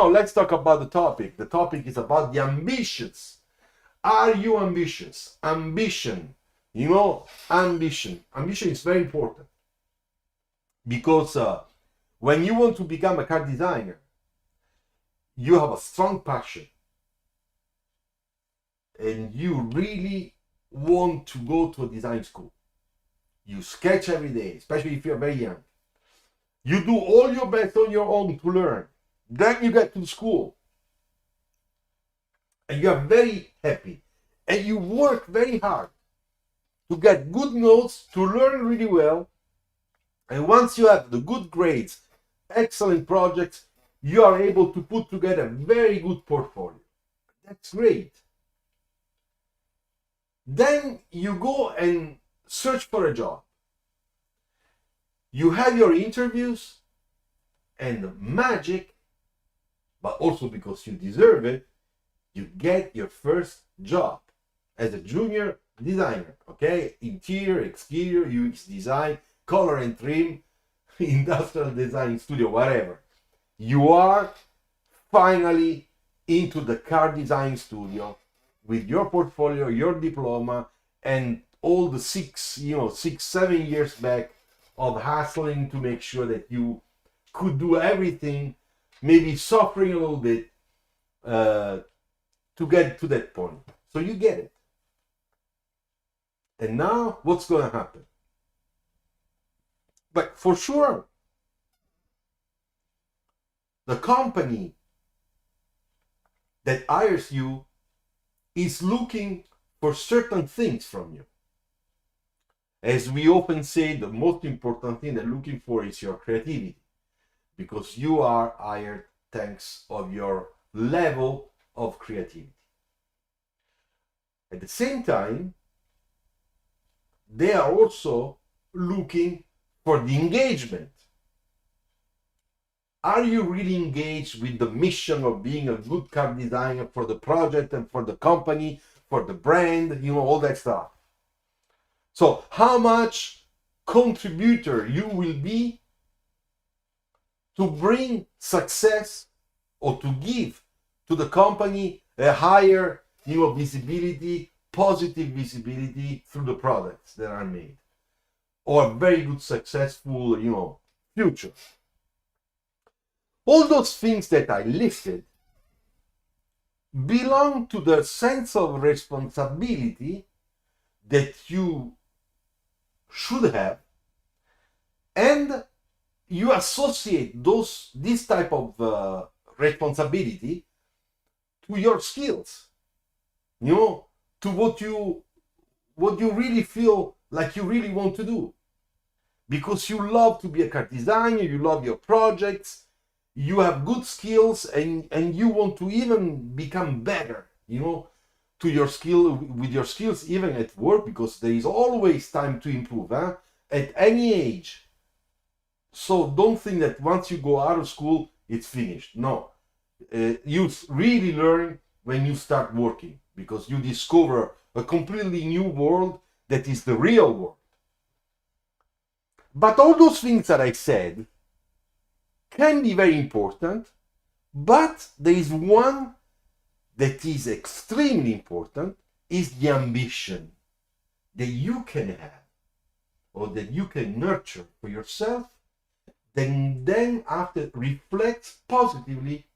Now let's talk about the topic. The topic is about the ambitions. Are you ambitious? Ambition. Ambition. Ambition is very important because when you want to become a car designer, you have a strong passion and you really want to go to a design school. You sketch every day, especially if you're very young. You do all your best on your own to learn. Then you get to school and you are very happy and you work very hard to get good notes, to learn really well. And once you have the good grades, excellent projects, you are able to put together a very good portfolio. That's great. Then you go and search for a job. You have your interviews and magic, but also because you deserve it, you get your first job as a junior designer, okay? Interior, exterior, UX design, color and trim, industrial design studio, whatever. You are finally into the car design studio with your portfolio, your diploma, and all the 7 years back of hustling to make sure that you could do everything, maybe suffering a little bit to get to that point. So you get it. And now what's going to happen? But for sure, the company that hires you is looking for certain things from you. As we often say, the most important thing they're looking for is your creativity, because you are hired thanks of your level of creativity. At the same time, they are also looking for the engagement. Are you really engaged with the mission of being a good car designer for the project and for the company, for the brand, all that stuff? So how much contributor you will be to bring success or to give to the company a higher visibility, positive visibility through the products that are made, or a very good successful future. All those things that I listed belong to the sense of responsibility that you should have, and you associate this type of responsibility to your skills, to what you really feel like you really want to do, because you love to be a car designer, you love your projects, you have good skills, and you want to even become better, to your skill, with your skills even at work, because there is always time to improve, at any age. So don't think that once you go out of school it's finished. No, you really learn when you start working, because you discover a completely new world that is the real world. But all those things that I said can be very important, but there is one that is extremely important, is the ambition that you can have or that you can nurture for yourself, then after reflects positively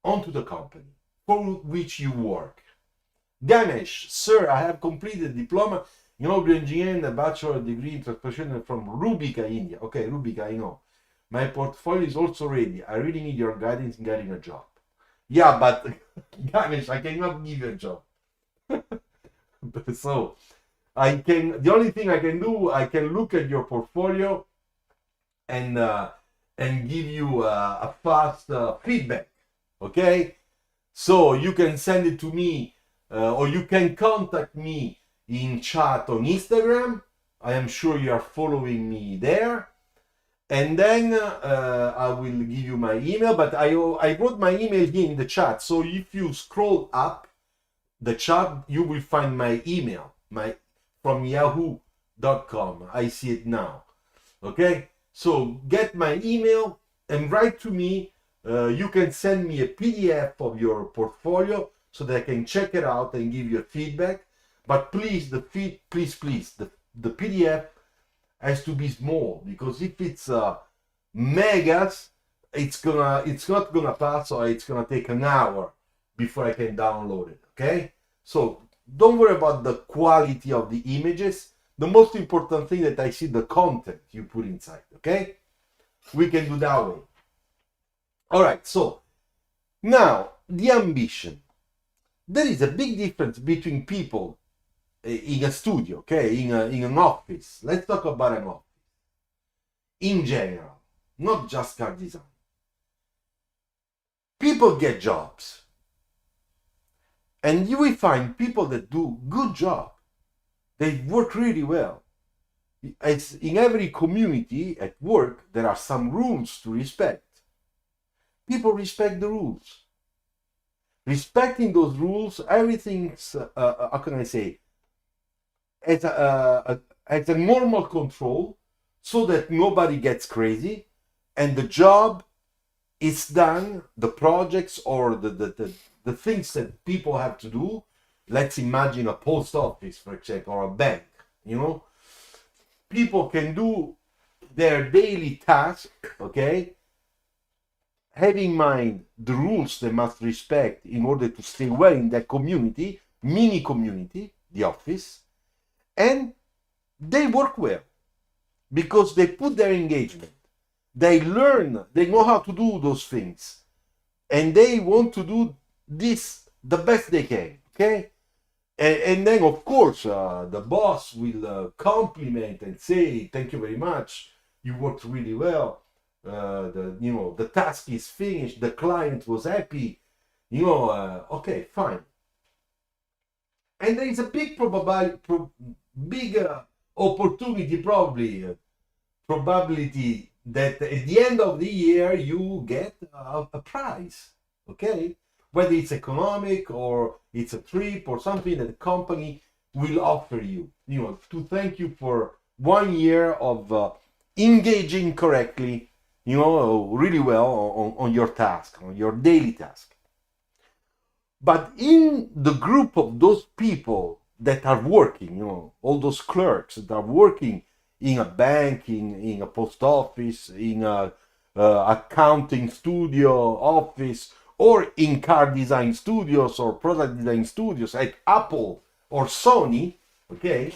onto the company for which you work. Ganesh, sir, I have completed diploma in audio engineering, a bachelor degree in transportation from Rubika, India. Okay, Rubika, I know. My portfolio is also ready. I really need your guidance in getting a job. Yeah, but Ganesh, I cannot give you a job. So the only thing I can do, I can look at your portfolio and give you a fast feedback. Okay, so you can send it to me, or you can contact me in chat on Instagram. I am sure you are following me there. And then I will give you my email, but I wrote my email here in the chat. So if you scroll up the chat, you will find my email, from yahoo.com. I see it now. Okay, so get my email and write to me You can send me a PDF of your portfolio so that I can check it out and give you a feedback. But please, the PDF has to be small, because if it's megas, it's not gonna pass, or it's gonna take an hour before I can download it. Okay, so don't worry about the quality of the images. The most important thing that I see the content you put inside. Okay, we can do that way. All right, so now the ambition. There is a big difference between people in a studio, okay, in an office. Let's talk about an office in general, not just car design. People get jobs, and you will find people that do good job. They work really well. As in every community at work, there are some rules to respect. People respect the rules. Respecting those rules, everything's, how can I say, at a normal control, so that nobody gets crazy, and the job is done, the projects or the things that people have to do. Let's imagine a post office, for example, or a bank, people can do their daily task, okay, having in mind the rules they must respect in order to stay well in that community, mini community, the office, and they work well because they put their engagement, they learn, they know how to do those things, and they want to do this the best they can, okay? And then, of course, the boss will compliment and say, thank you very much, you worked really well, the task is finished, the client was happy, okay, fine. And there is a big probability that at the end of the year you get a prize, okay? Whether it's economic or it's a trip or something that the company will offer you, to thank you for 1 year of engaging correctly, really well on your task, on your daily task. But in the group of those people that are working, all those clerks that are working in a bank, in a post office, in a accounting studio office, or in car design studios or product design studios at Apple or Sony, okay,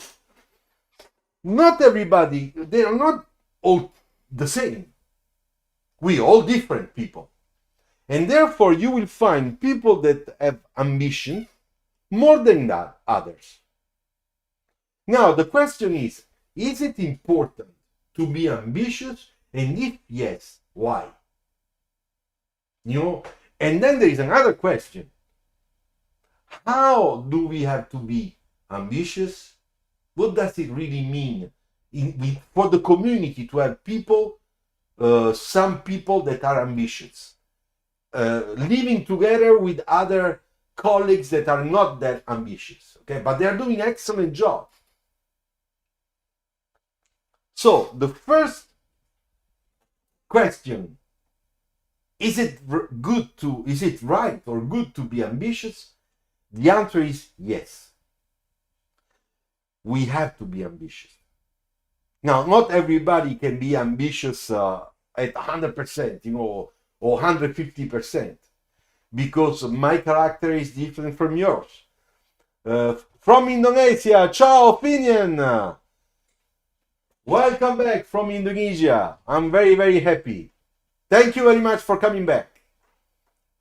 not everybody, they are not all the same. We all different people. And therefore you will find people that have ambition more than that others. Now the question is it important to be ambitious? And if yes, why? And then there is another question. How do we have to be ambitious? What does it really mean for the community to have people, some people that are ambitious, living together with other colleagues that are not that ambitious, okay, but they are doing an excellent job? So the first question, is it right or good to be ambitious? The answer is yes. We have to be ambitious. Now, not everybody can be ambitious at 100%, or 150%, because my character is different from yours. From Indonesia, ciao Finian! Welcome back from Indonesia. I'm very, very happy. Thank you very much for coming back.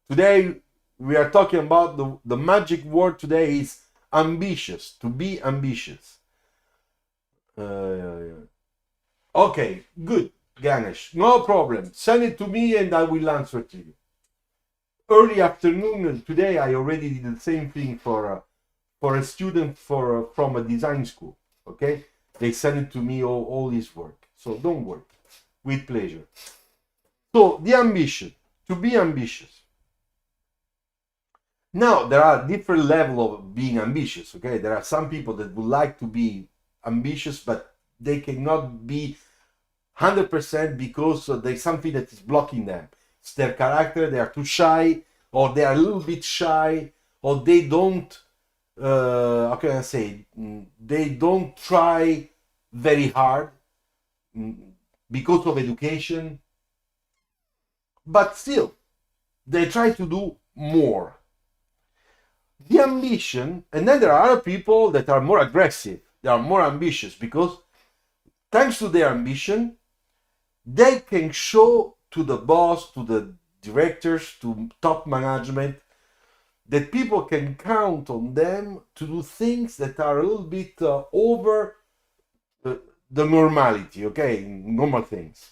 Today we are talking about the magic word today is ambitious, to be ambitious. Okay, good, Ganesh, no problem. Send it to me and I will answer to you. Early afternoon today I already did the same thing for a student from a design school, okay? They send it to me, all this work. So don't worry, with pleasure. So the ambition, to be ambitious. Now there are different levels of being ambitious, okay? There are some people that would like to be ambitious, but they cannot be 100% because there's something that is blocking them. their character, they are too shy, or they are a little bit shy, or they don't, how can I say, they don't try very hard because of education, but still, they try to do more. The ambition, and then there are other people that are more aggressive, they are more ambitious, because thanks to their ambition, they can show to the boss, to the directors, to top management, that people can count on them to do things that are a little bit over the normality, okay, normal things.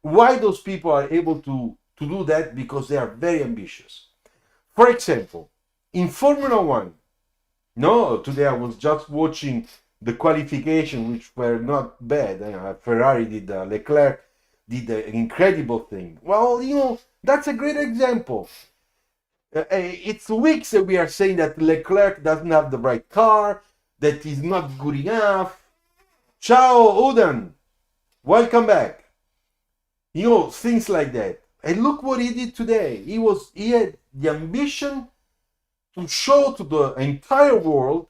Why those people are able to do that? Because they are very ambitious. For example, in Formula One, no, today I was just watching the qualification, which were not bad. Ferrari did, Leclerc did an incredible thing. Well, you know, that's a great example. It's weeks that we are saying that Leclerc doesn't have the right car, that he's not good enough. Ciao, Udan. Welcome back. You know, things like that. And look what he did today. He had the ambition to show to the entire world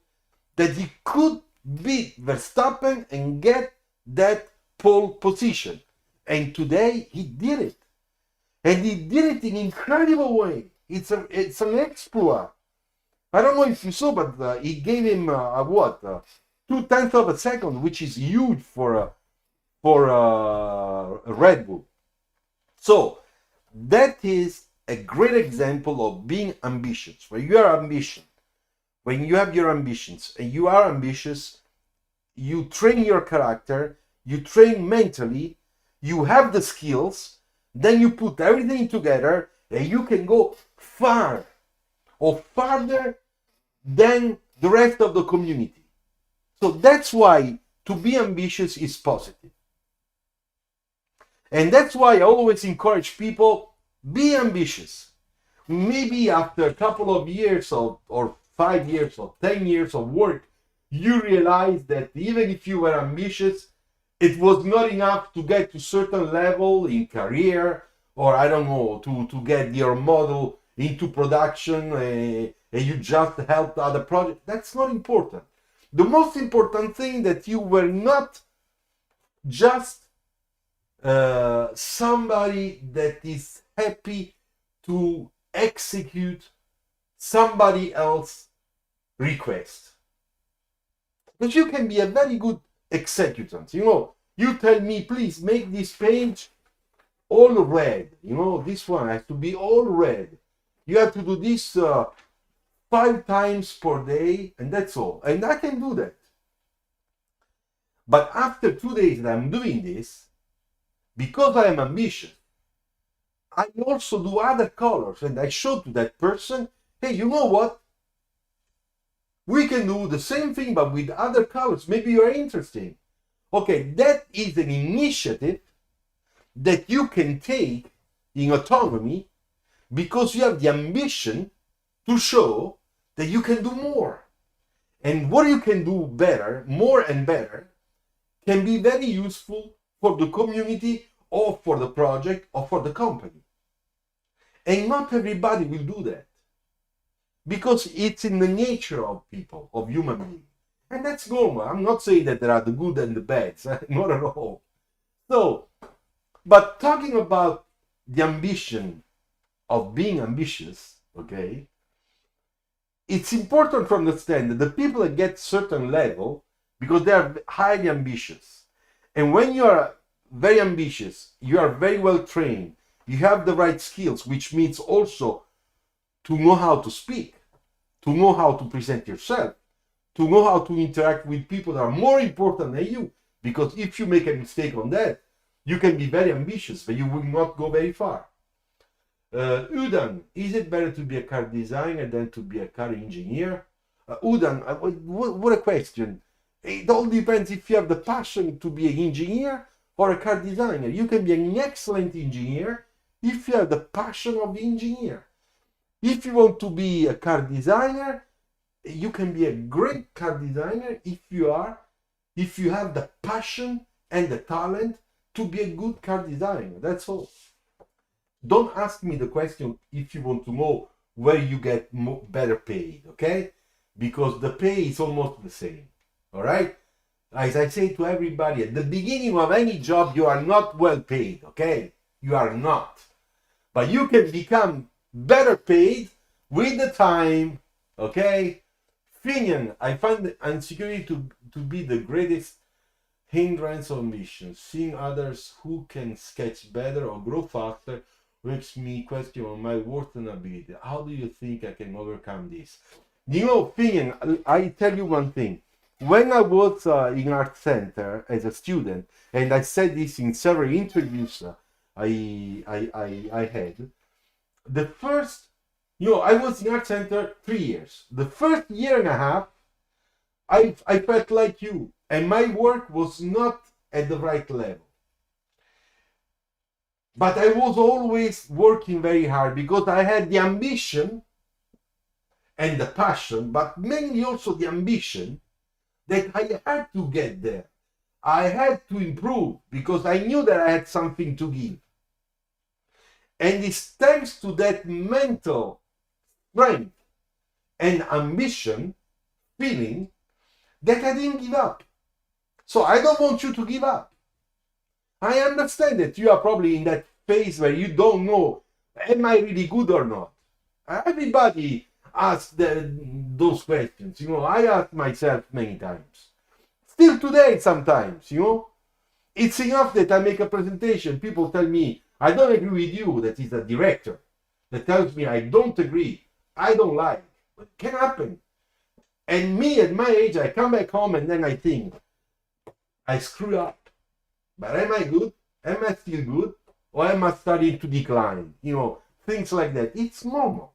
that he could beat Verstappen and get that pole position. And today he did it. And he did it in an incredible way. It's an exploit. I don't know if you saw, but he gave him 0.2 of a second, which is huge for Red Bull. So that is a great example of being ambitious. When you are ambitious, when you have your ambitions and you are ambitious, you train your character, you train mentally, you have the skills, then you put everything together and you can go far or farther than the rest of the community. So that's why to be ambitious is positive. And that's why I always encourage people, be ambitious. Maybe after a couple of years or 5 years or 10 years of work, you realize that even if you were ambitious, it was not enough to get to a certain level in career, or I don't know, to get your model into production, and you just helped other projects. That's not important. The most important thing that you were not just somebody that is happy to execute somebody else's request. Because you can be a very good executant. You know, you tell me, please make this page all red. You know, this one has to be all red. You have to do this 5 times per day, and that's all. And I can do that. But after 2 days that I'm doing this, because I am ambitious, I also do other colors, and I show to that person, hey, you know what? We can do the same thing, but with other colors. Maybe you're interested. Okay, that is an initiative that you can take in autonomy because you have the ambition to show that you can do more. And what you can do better, more and better, can be very useful for the community or for the project or for the company. And not everybody will do that because it's in the nature of people, of human beings. And that's normal. I'm not saying that there are the good and the bad, not at all. So, but talking about the ambition of being ambitious, okay, it's important to understand that the people that get certain level, because they are highly ambitious. And when you are very ambitious, you are very well trained, you have the right skills, which means also to know how to speak, to know how to present yourself, to know how to interact with people that are more important than you. Because if you make a mistake on that, you can be very ambitious, but you will not go very far. Udan, is it better to be a car designer than to be a car engineer? Udan, what a question. It all depends if you have the passion to be an engineer or a car designer. You can be an excellent engineer if you have the passion of the engineer. If you want to be a car designer, you can be a great car designer if you have the passion and the talent to be a good car designer. That's all. Don't ask me the question if you want to know where you get better paid, okay? Because the pay is almost the same, all right? As I say to everybody, at the beginning of any job, you are not well paid, okay? You are not. But you can become better paid with the time, okay? Finian, I find insecurity to be the greatest hindrance of ambition. Seeing others who can sketch better or grow faster makes me question on my worth and ability. How do you think I can overcome this? You know, Finian, I tell you one thing. When I was in art center as a student, and I said this in several interviews I had, the first, I was in art center 3 years. The first year and a half, I felt like you, and my work was not at the right level. But I was always working very hard because I had the ambition and the passion, but mainly also the ambition that I had to get there. I had to improve because I knew that I had something to give. And it's thanks to that mental strength and ambition feeling that I didn't give up. So I don't want you to give up. I understand that you are probably in that phase where you don't know, am I really good or not? Everybody asks those questions. I ask myself many times. Still today sometimes, It's enough that I make a presentation. People tell me, I don't agree with you, that is a director, that tells me I don't agree, I don't like. But it can happen. And me at my age, I come back home and then I think, I screw up. But am I good? Am I still good? Or am I starting to decline? Things like that. It's normal.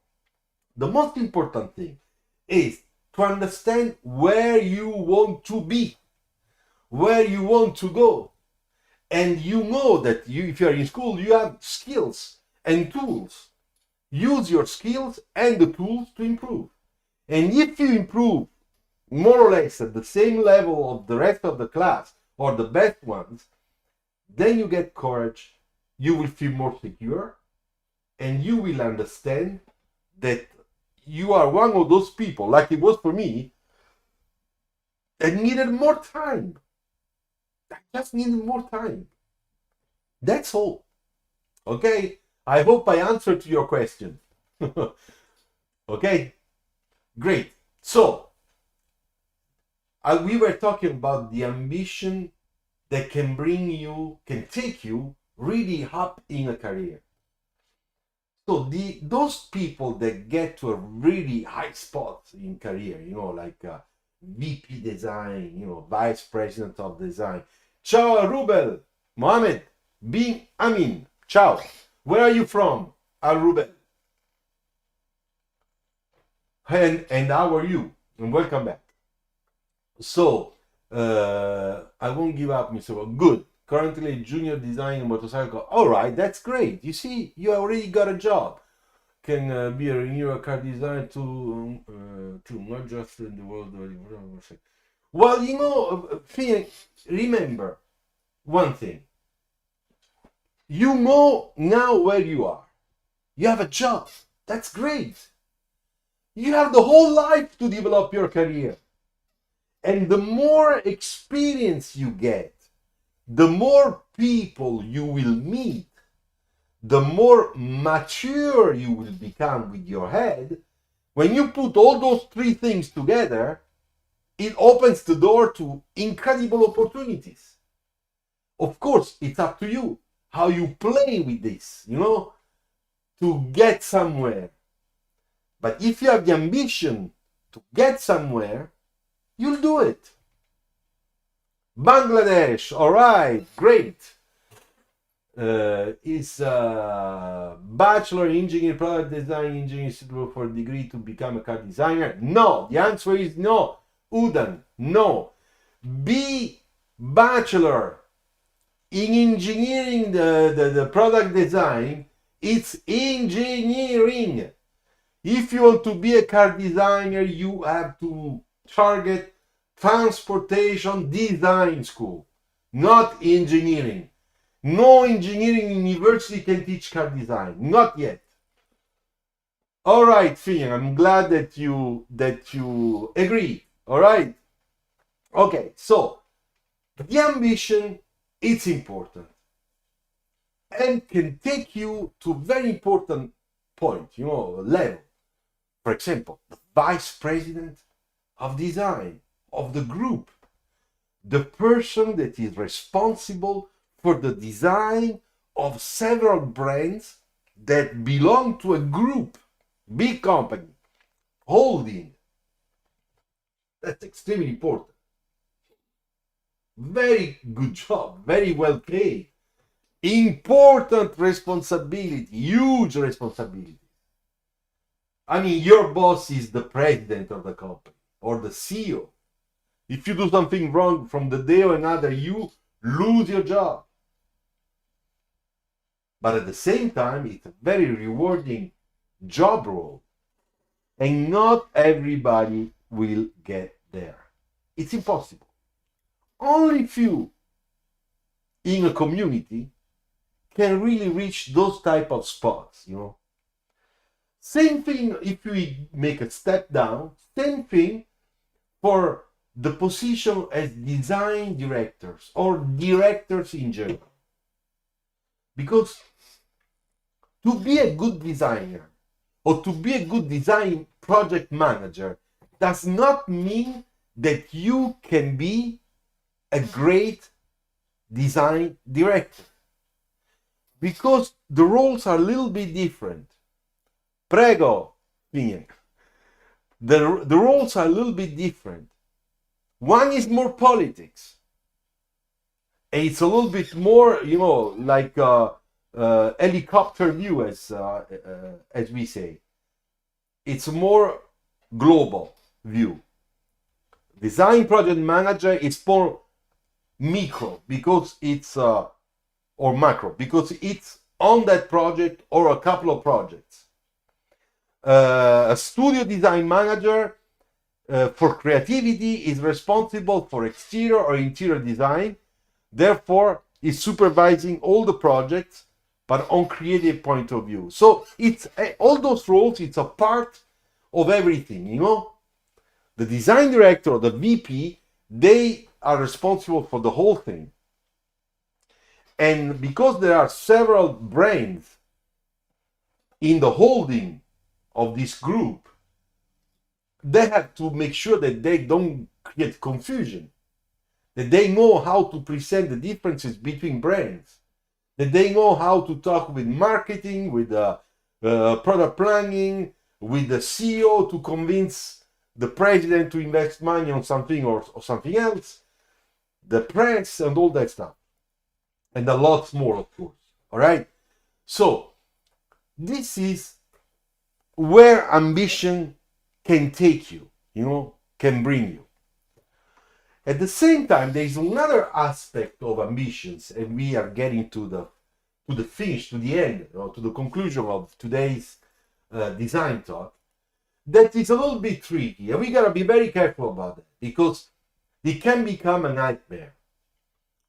The most important thing is to understand where you want to be, where you want to go. And you know that if you are in school, you have skills and tools. Use your skills and the tools to improve. And if you improve more or less at the same level of the rest of the class or the best ones, then you get courage, you will feel more secure, and you will understand that you are one of those people, like it was for me, that needed more time. I just needed more time. That's all. Okay? I hope I answered to your question. Okay? Great. So, we were talking about the ambition that can take you really up in a career. So those people that get to a really high spot in career, like VP design, vice president of design. Ciao, Rubel, Mohammed, Bin Amin. Ciao. Where are you from, Rubel? And how are you? And welcome back. So, I won't give up, Mr. Well, good. Currently junior design motorcycle. All right, that's great. You see, you already got a job. Can be a renewal car design to not just in the world. Well, remember one thing. You know now where you are. You have a job. That's great. You have the whole life to develop your career. And the more experience you get, the more people you will meet, the more mature you will become with your head. When you put all those three things together, it opens the door to incredible opportunities. Of course, it's up to you how you play with this, to get somewhere. But if you have the ambition to get somewhere, you'll do it. Bangladesh, all right, great. Is bachelor in engineering, product design engineering suitable for a degree to become a car designer? No, the answer is no. Udan, no. Be bachelor in engineering, the product design. It's engineering. If you want to be a car designer, you have to target transportation design school, not engineering. No engineering university can teach car design. Not yet. All right, Finn, I'm glad that you agree. All right. Okay, so the ambition is important and can take you to very important point, level. For example, the vice president of design of the group, the person that is responsible for the design of several brands that belong to a group, big company, holding. That's extremely important. Very good job, very well paid. Important responsibility, huge responsibility. I mean, your boss is the president of the company or the CEO. If you do something wrong from the day or another, you lose your job. But at the same time, it's a very rewarding job role. And not everybody will get there. It's impossible. Only few in a community can really reach those type of spots, Same thing if we make a step down, same thing for the position as design directors or directors in general. Because to be a good designer or to be a good design project manager does not mean that you can be a great design director. Because the roles are a little bit different. Prego, Pinion. The roles are a little bit different. One is more politics. And it's a little bit more, like helicopter view, as we say. It's more global view. Design project manager is more micro because it's or macro because it's on that project or a couple of projects. A studio design manager for creativity is responsible for exterior or interior design, therefore is supervising all the projects but on creative point of view. So it's all those roles, it's a part of everything, The design director or the VP, they are responsible for the whole thing. And because there are several brains in the holding of this group, they have to make sure that they don't create confusion, that they know how to present the differences between brands, that they know how to talk with marketing, with product planning, with the CEO to convince the president to invest money on something or something else, the press and all that stuff. And a lot more, of course. All right? So, this is where ambition can take you, can bring you. At the same time, there is another aspect of ambitions, and we are getting to the finish, to the end, to the conclusion of today's design talk, that is a little bit tricky, and we gotta be very careful about it, because it can become a nightmare.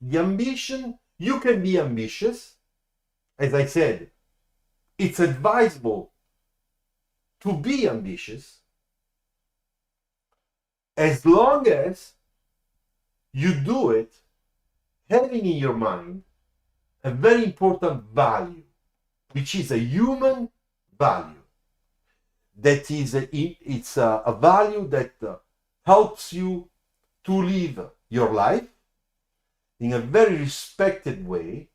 The ambition, you can be ambitious. As I said, it's advisable to be ambitious as long as you do it having in your mind a very important value, which is a human value. That is, it's a value that helps you to live your life in a very respected way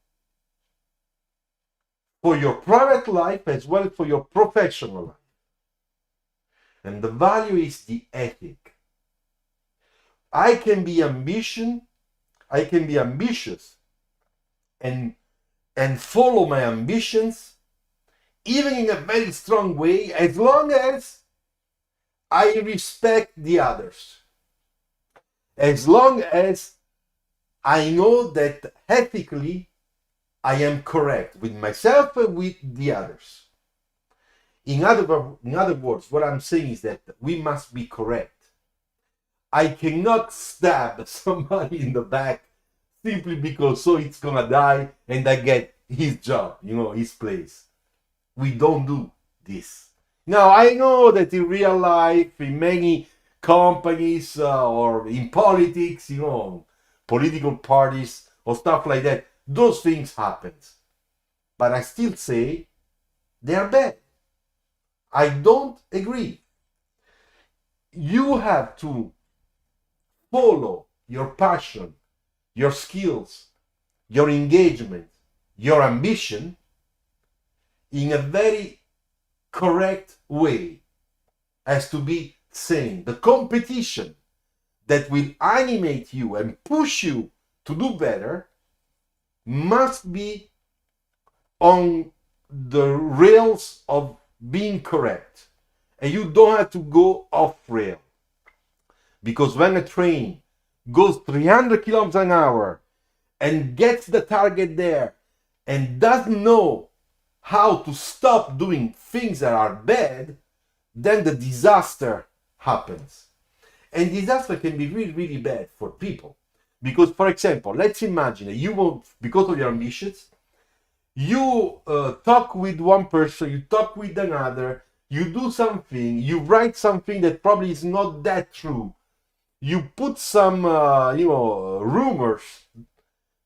for your private life as well as for your professional life. And the value is the ethic. I can be ambitious and follow my ambitions even in a very strong way as long as I respect the others. As long as I know that ethically I am correct with myself and with the others. In other words, what I'm saying is that we must be correct. I cannot stab somebody in the back simply because so it's gonna die and I get his job, his place. We don't do this. Now, I know that in real life, in many companies or in politics, political parties or stuff like that, those things happen. But I still say they are bad. I don't agree. You have to follow your passion, your skills, your engagement, your ambition in a very correct way. Has to be sane. The competition that will animate you and push you to do better must be on the rails of being correct. And you don't have to go off rail. Because when a train goes 300 kilometers an hour and gets the target there and doesn't know how to stop doing things that are bad, then the disaster happens. And disaster can be really, really bad for people. Because, for example, let's imagine you will, because of your ambitions, you talk with one person, you talk with another, you do something, you write something that probably is not that true. You put some, rumors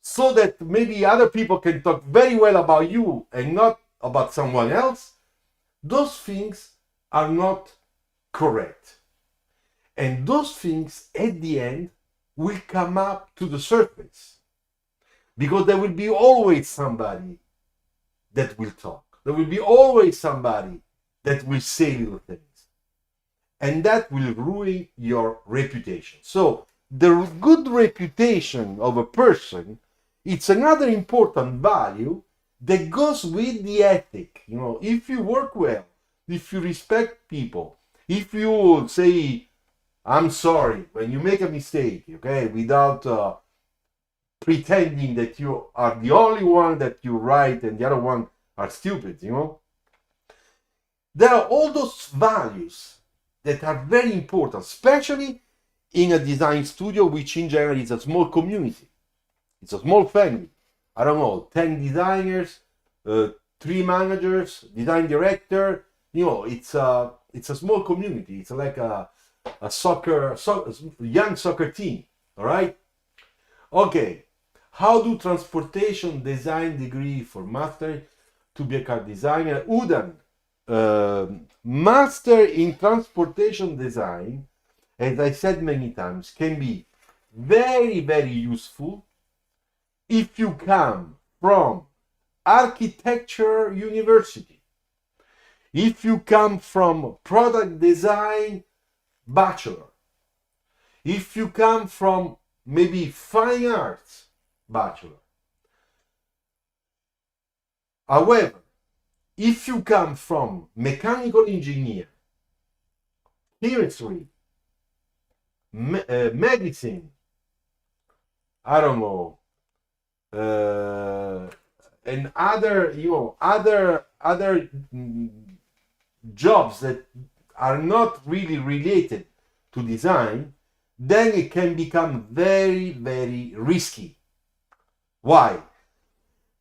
so that maybe other people can talk very well about you and not about someone else. Those things are not correct. And those things at the end will come up to the surface. Because there will be always somebody that will talk. There will be always somebody that will say little things. And that will ruin your reputation. So the good reputation of a person, it's another important value that goes with the ethic. If you work well, if you respect people, if you say, I'm sorry, when you make a mistake, okay, without pretending that you are the only one that you're right and the other one are stupid, There are all those values that are very important, especially in a design studio, which in general is a small community. It's a small family. I don't know, 10 designers, 3 managers, design director. It's a small community. It's like a young soccer team. All right. Okay. How do transportation design degree for master to be a car designer? Udan, master in transportation design, as I said many times, can be very, very useful if you come from architecture university, if you come from product design bachelor, if you come from maybe fine arts bachelor. However, if you come from mechanical engineer, chemistry, medicine, I don't know, and other jobs that are not really related to design, then it can become very, very risky. Why?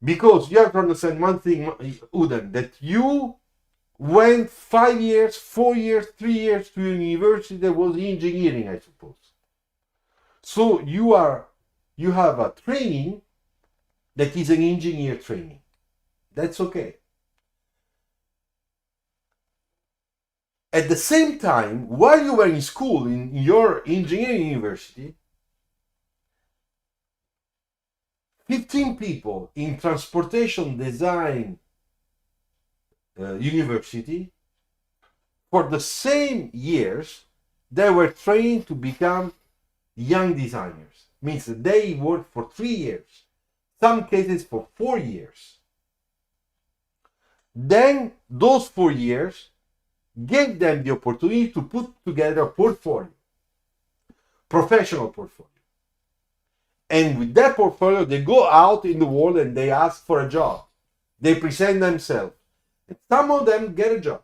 Because you have to understand one thing, Udan, that you went 5 years, 4 years, 3 years to university that was engineering, I suppose. So you have a training that is an engineer training. That's okay. At the same time, while you were in school, in your engineering university, 15 people in transportation design university, for the same years, they were trained to become young designers. Means that they worked for 3 years, some cases for 4 years. Then those 4 years gave them the opportunity to put together a portfolio, professional portfolio. And with that portfolio, they go out in the world and they ask for a job. They present themselves. And some of them get a job.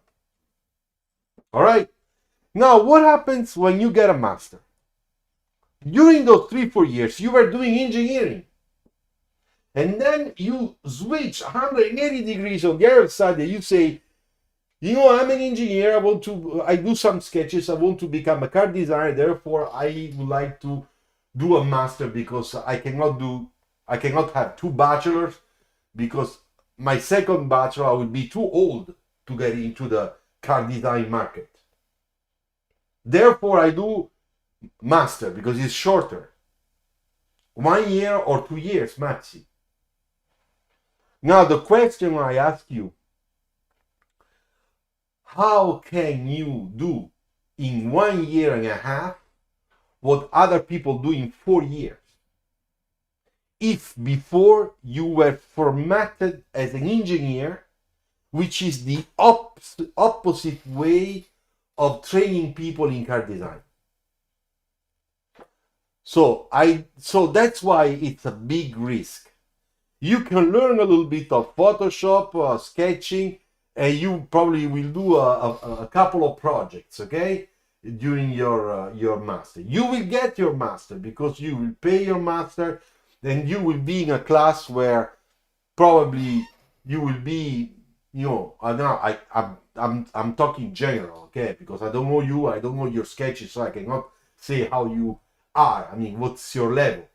All right. Now, what happens when you get a master? During those 3-4 years, you were doing engineering. And then you switch 180 degrees on the other side and you say, you know, I'm an engineer, I do some sketches, I want to become a car designer, therefore I would like to do a master because I cannot have two bachelors because my second bachelor I would be too old to get into the car design market. Therefore I do master because it's shorter. 1 year or 2 years maxi. Now the question I ask you, how can you do in 1 year and a half what other people do in 4 years? If before you were formatted as an engineer, which is the opposite way of training people in car design. So that's why it's a big risk. You can learn a little bit of Photoshop, sketching, and you probably will do a couple of projects, okay, during your master. You will get your master because you will pay your master, then you will be in a class where probably you will be, you know, I'm talking general, okay, because I don't know you, I don't know your sketches, so I cannot say how you are. I mean, what's your level?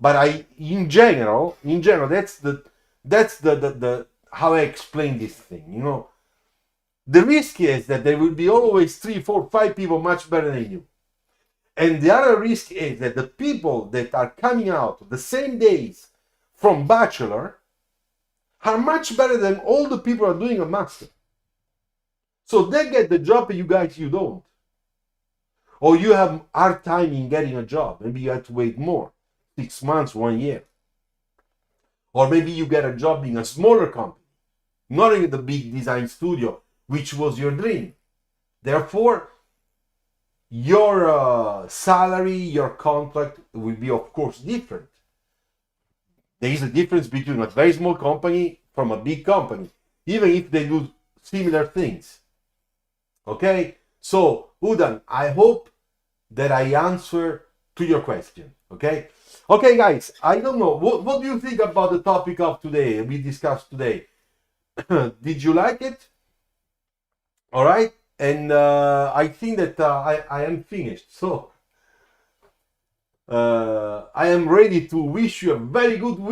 But in general, that's the how I explain this thing. You know, the risk is that there will be always 3, 4, 5 people much better than you, and the other risk is that the people that are coming out the same days from bachelor are much better than all the people who are doing a master. So they get the job, and you don't, or you have hard time in getting a job. Maybe you have to wait more. 6 months, 1 year. Or maybe you get a job in a smaller company, not in the big design studio, which was your dream. Therefore, your salary, your contract will be, of course, different. There is a difference between a very small company from a big company, even if they do similar things. Okay? So, Udan, I hope that I answer to your question. Okay? Okay, guys, I don't know. What do you think about the topic of today we discussed today? Did you like it? All right. And I think that I am finished. So I am ready to wish you a very good week.